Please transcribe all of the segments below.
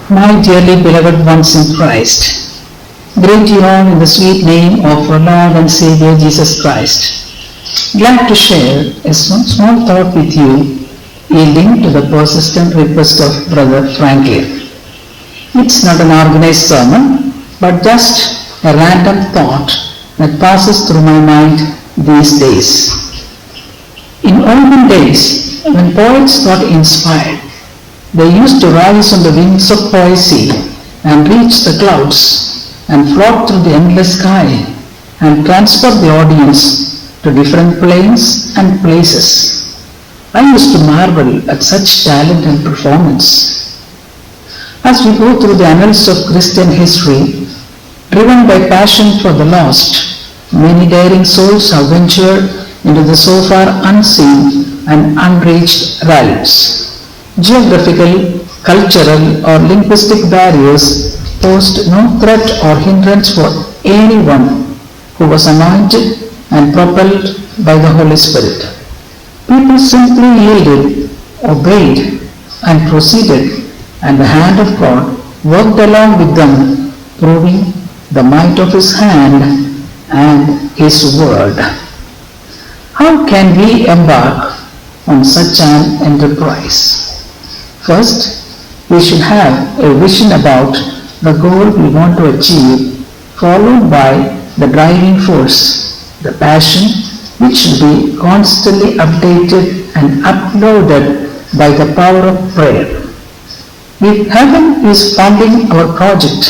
My dearly beloved ones in Christ, greet you all in the sweet name of our Lord and Savior Jesus Christ. Glad to share a small thought with you, yielding to the persistent request of Brother Franklin. It's not an organized sermon, but just a random thought that passes through my mind these days. In olden days, when poets got inspired, they used to rise on the wings of poesy and reach the clouds and float through the endless sky and transport the audience to different planes and places. I used to marvel at such talent and performance. As we go through the annals of Christian history, driven by passion for the lost, many daring souls have ventured into the so far unseen and unreached realms. Geographical, cultural, or linguistic barriers posed no threat or hindrance for anyone who was anointed and propelled by the Holy Spirit. People simply yielded, obeyed, and proceeded, and the hand of God worked along with them, proving the might of His hand and His word. How can we embark on such an enterprise? First, we should have a vision about the goal we want to achieve, followed by the driving force, the passion, which should be constantly updated and uploaded by the power of prayer. If heaven is funding our project,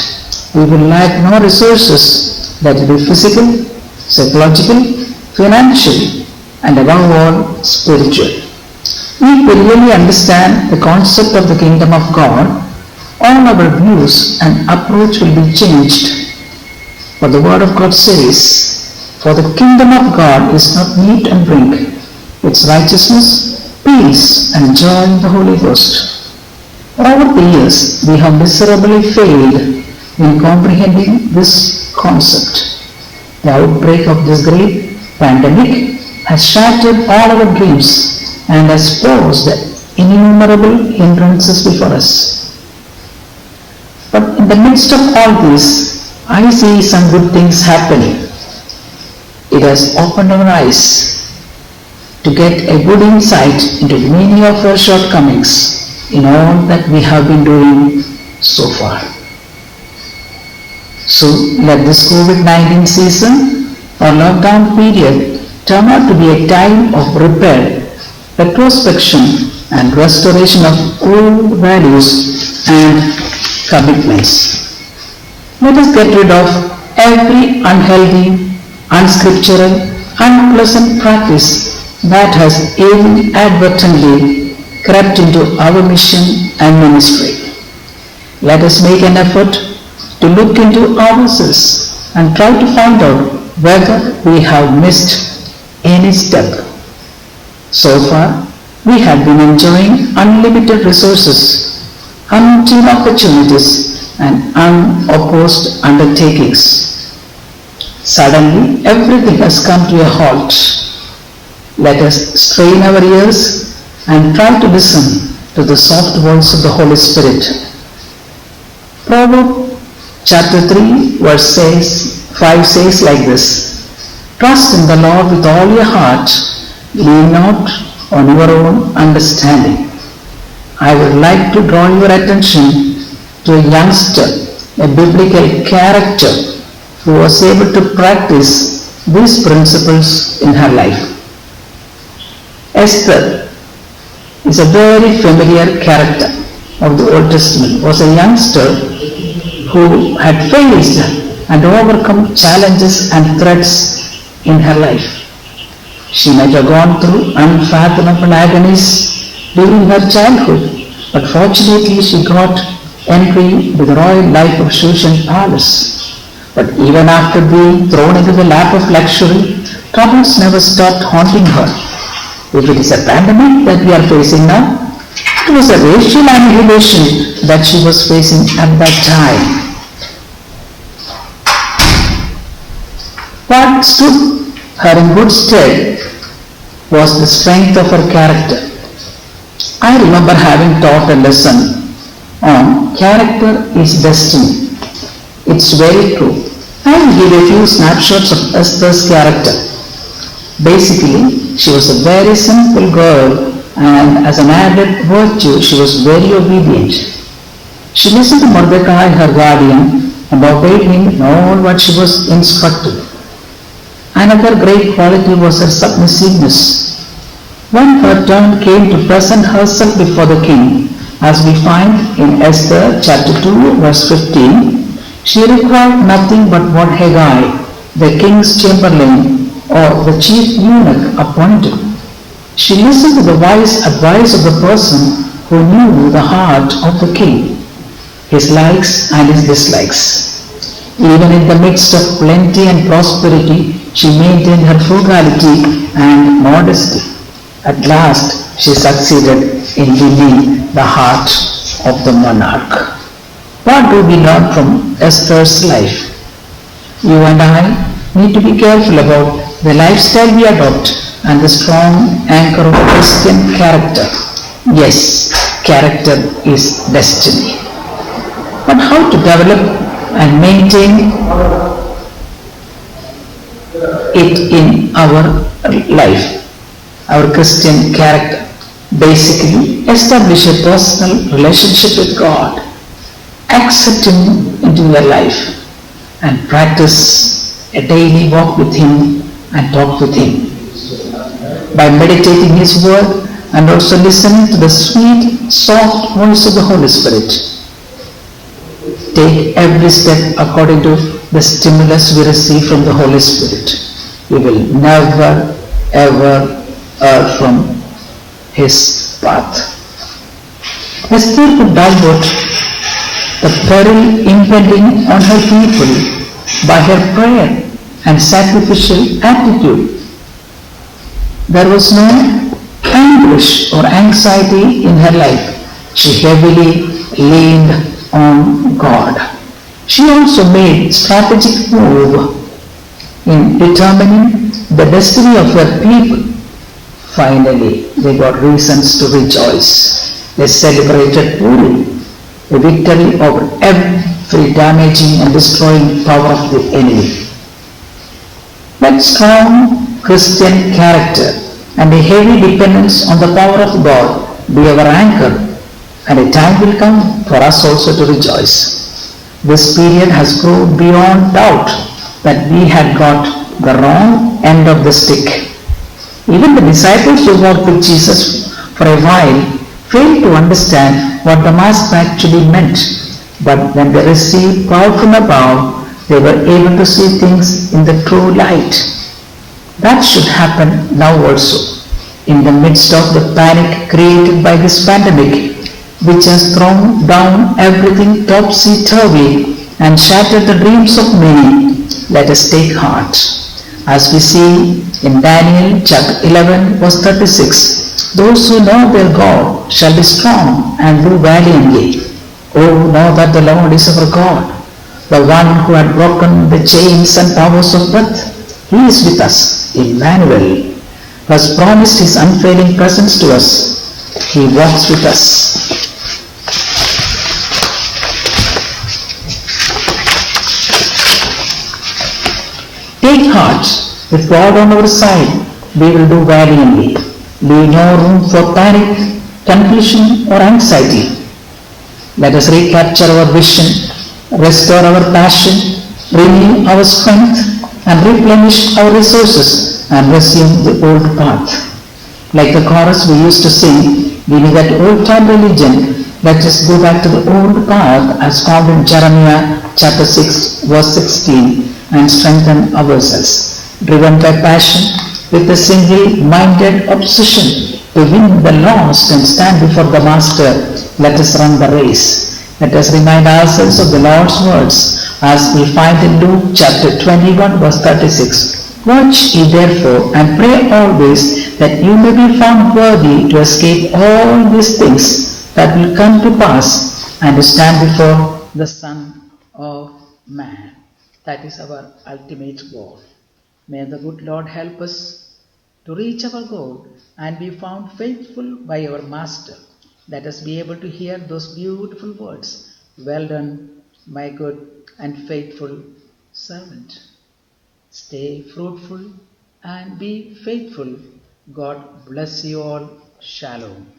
we will lack no resources, that will be physical, psychological, financial, and above all, spiritual. If we really understand the concept of the kingdom of God, all our views and approach will be changed. For the word of God says, "For the kingdom of God is not meat and drink, it's righteousness, peace, and joy in the Holy Ghost." Over the years, we have miserably failed in comprehending this concept. The outbreak of this great pandemic has shattered all our dreams and has posed innumerable hindrances before us. But in the midst of all this, I see some good things happening. It has opened our eyes to get a good insight into many of our shortcomings in all that we have been doing so far. So let this COVID-19 season or lockdown period turn out to be a time of repair, retrospection, and restoration of old values and commitments. Let us get rid of every unhealthy, unscriptural, unpleasant practice that has inadvertently crept into our mission and ministry. Let us make an effort to look into ourselves and try to find out whether we have missed any step. So far, we have been enjoying unlimited resources, unseen opportunities, and unopposed undertakings. Suddenly, everything has come to a halt. Let us strain our ears and try to listen to the soft voice of the Holy Spirit. Proverbs chapter 3 verse 5 says like this, "Trust in the Lord with all your heart, lean not on your own understanding." I would like to draw your attention to a youngster, a biblical character who was able to practice these principles in her life. Esther is a very familiar character of the Old Testament, was a youngster who had faced and overcome challenges and threats in her life. She might have gone through unfathomable agonies during her childhood, but fortunately she got entry to the royal life of Shushan Palace. But even after being thrown into the lap of luxury, troubles never stopped haunting her. If it is a pandemic that we are facing now, it was a racial annihilation that she was facing at that time. What stood her in good stead was the strength of her character. I remember having taught a lesson on character is destiny. It's very true. I will give a few snapshots of Esther's character. Basically, she was a very simple girl, and as an added virtue, she was very obedient. She listened to Mordecai, her guardian, and obeyed him in all what she was instructed. Another great quality was her submissiveness. When her turn came to present herself before the king, as we find in Esther chapter 2 verse 15, she required nothing but what Haggai, the king's chamberlain or the chief eunuch, appointed. She listened to the wise advice of the person who knew the heart of the king, his likes and his dislikes. Even in the midst of plenty and prosperity, she maintained her frugality and modesty. At last, she succeeded in winning the heart of the monarch. What do we learn from Esther's life? You and I need to be careful about the lifestyle we adopt and the strong anchor of Christian character. Yes, character is destiny. But how to develop and maintain it in our life, our Christian character? Basically, establish a personal relationship with God, accept Him into your life, and practice a daily walk with Him and talk with Him. By meditating His word and also listening to the sweet, soft voice of the Holy Spirit. Take every step according to the stimulus we receive from the Holy Spirit. We will never ever err from His path. Esther could divert the peril impending on her people by her prayer and sacrificial attitude. There was no anguish or anxiety in her life. She heavily leaned on God. She also made strategic move in determining the destiny of her people. Finally, they got reasons to rejoice. They celebrated Purim, a victory over every damaging and destroying power of the enemy. Let strong Christian character and a heavy dependence on the power of God be our anchor, and a time will come for us also to rejoice. This period has proved beyond doubt that we had got the wrong end of the stick. Even the disciples who walked with Jesus for a while failed to understand what the Mass actually meant, but when they received power from above, they were able to see things in the true light. That should happen now also, in the midst of the panic created by this pandemic, which has thrown down everything topsy-turvy and shattered the dreams of many. Let us take heart. As we see in Daniel chapter 11 verse 36, those who know their God shall be strong and do valiantly. Oh, know that the Lord is our God, the one who had broken the chains and powers of death. He is with us, Emmanuel, who has promised His unfailing presence to us. He walks with us. Take heart. With God on our side, we will do valiantly. Leave no room for panic, confusion, or anxiety. Let us recapture our vision, restore our passion, renew our strength, and replenish our resources and resume the old path. Like the chorus we used to sing, we need that old-time religion. Let us go back to the old path as found in Jeremiah chapter 6 verse 16 and strengthen ourselves, driven by passion with a single-minded obsession to win the lost and stand before the Master. Let us run the race. Let us remind ourselves of the Lord's words as we find in Luke chapter 21 verse 36. Watch ye therefore and pray always that you may be found worthy to escape all these things that will come to pass and to stand before the Son of Man. That is our ultimate goal. May the good Lord help us to reach our goal and be found faithful by our Master. Let us be able to hear those beautiful words. Well done, my good and faithful servant. Stay fruitful and be faithful. God bless you all. Shalom.